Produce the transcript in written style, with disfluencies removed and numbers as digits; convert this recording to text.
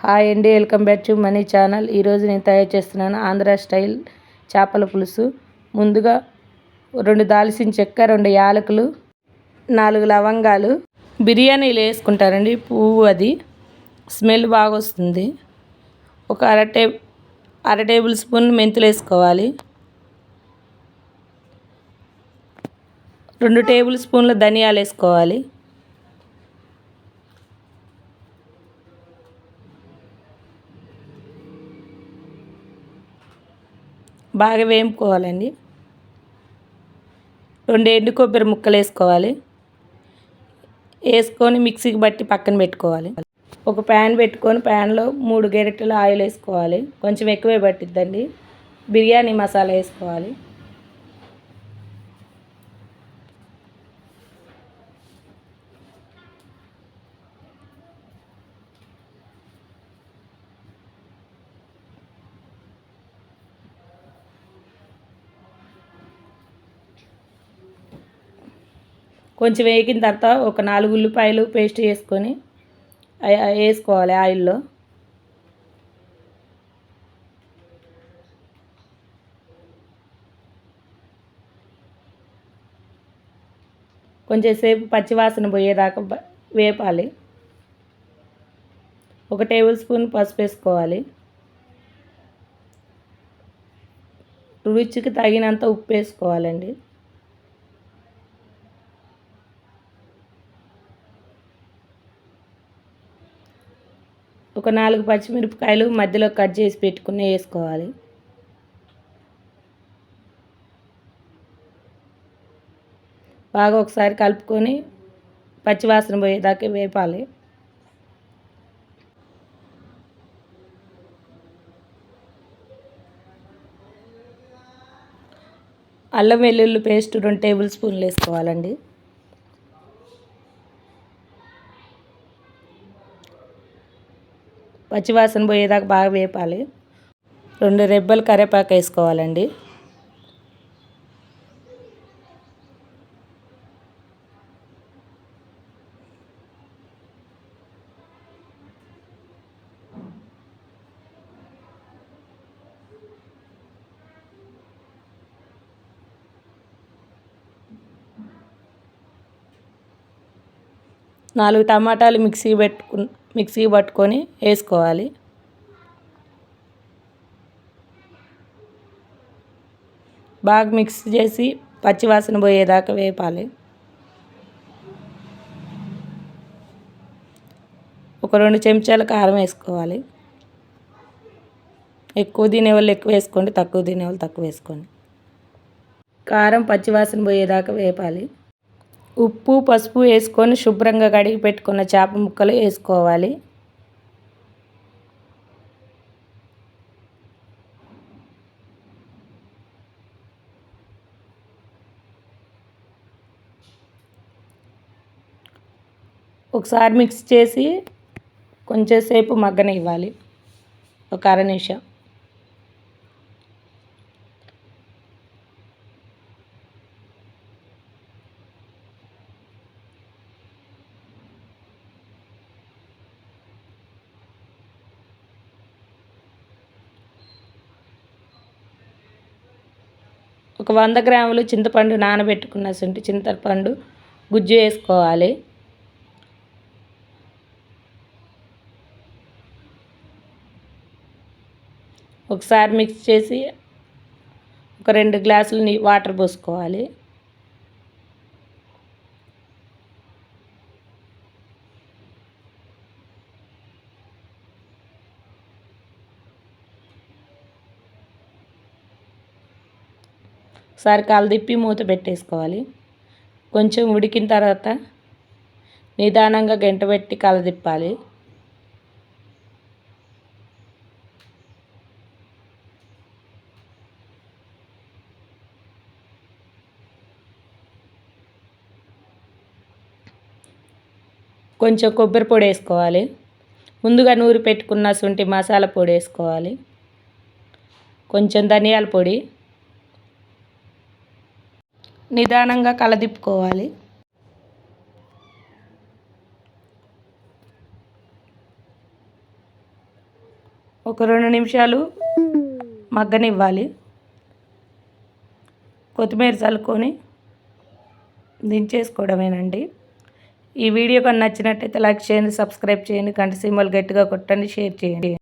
Hi అండి, welcome back to money channel. ఈరోజు నేను తయారు చేస్తున్నాను ఆంధ్ర స్టైల్ చేపల పులుసు. ముందుగా 2 దాల్చిన చెక్క, 2 యాలకులు, 4 లవంగాలు, బిర్యానీలు వేసుకుంటారండి పువ్వు, అది స్మెల్ బాగా వస్తుంది. ఒక అర టేబుల్ స్పూన్ మెంతులు వేసుకోవాలి. 2 టేబుల్ స్పూన్ల ధనియాలు వేసుకోవాలి. బాగా వేపుకోవాలండి. 2 ఎండు కొబ్బరి ముక్కలు వేసుకోవాలి. వేసుకొని మిక్సీకి బట్టి పక్కన పెట్టుకోవాలి. ఒక ప్యాన్ పెట్టుకొని ప్యాన్లో 3 గరిటెలు ఆయిల్ వేసుకోవాలి. కొంచెం ఎక్కువే పట్టిద్దండి. బిర్యానీ మసాలా వేసుకోవాలి. కొంచెం వేగిన తర్వాత ఒక 4 ఉల్లిపాయలు పేస్ట్ చేసుకొని వేసుకోవాలి ఆయిల్లో. కొంచెం సేపు పచ్చివాసన పోయేదాకా వేపాలి. 1 టేబుల్ స్పూన్ పసుపు వేసుకోవాలి. రుచికి తగినంత ఉప్పు వేసుకోవాలండి. ఒక 4 పచ్చిమిరపకాయలు మధ్యలో కట్ చేసి పెట్టుకుని వేసుకోవాలి. బాగా ఒకసారి కలుపుకొని పచ్చివాసన పోయేదాకా వేపాలి. అల్లం వెల్లుల్లి పేస్ట్ 2 టేబుల్ స్పూన్లు వేసుకోవాలండి. పచ్చివాసన పోయేదాకా బాగా వేపాలి. 2 రెబ్బలు కరివేపాకు వేసుకోవాలండి. నాలుగు టమాటాలు మిక్సీ పట్టుకొని వేసుకోవాలి. బాగా మిక్స్ చేసి పచ్చివాసన పోయేదాకా వేపాలి. ఒక 2 చెంచాల కారం వేసుకోవాలి. ఎక్కువ తినేవాళ్ళు ఎక్కువ వేసుకోండి, తక్కువ తినేవాళ్ళు తక్కువ వేసుకోండి. కారం పచ్చివాసన పోయేదాకా వేపాలి. ఉప్పు పసుపు వేసుకొని శుభ్రంగా కడిగి పెట్టుకున్న చేప ముక్కలు వేసుకోవాలి. ఒకసారి మిక్స్ చేసి కొంచెం సేపు మగ్గనివ్వాలి, ఒక అర నిమిషం. ఒక 100 గ్రాములు చింతపండు నానబెట్టుకున్న చింతపండు గుజ్జు వేసుకోవాలి. ఒకసారి మిక్స్ చేసి ఒక 2 గ్లాసులు వాటర్ పోసుకోవాలి. ఒకసారి కలదిప్పి మూత పెట్టేసుకోవాలి. కొంచెం ఉడికిన తర్వాత నిదానంగా గంట పెట్టి కలదిప్పాలి. కొంచెం కొబ్బరి పొడి వేసుకోవాలి. ముందుగా నూరి పెట్టుకున్న మసాలా పొడి వేసుకోవాలి. కొంచెం ధనియాల పొడి. నిదానంగా కలదిప్పుకోవాలి. ఒక 2 నిమిషాలు మగ్గనివ్వాలి. కొత్తిమీర చల్లుకొని దించేసుకోవడమేనండి. ఈ వీడియో కానీ నచ్చినట్టయితే లైక్ చేయండి, సబ్స్క్రైబ్ చేయండి, గంట సింబల్ గట్టిగా కొట్టండి, షేర్ చేయండి.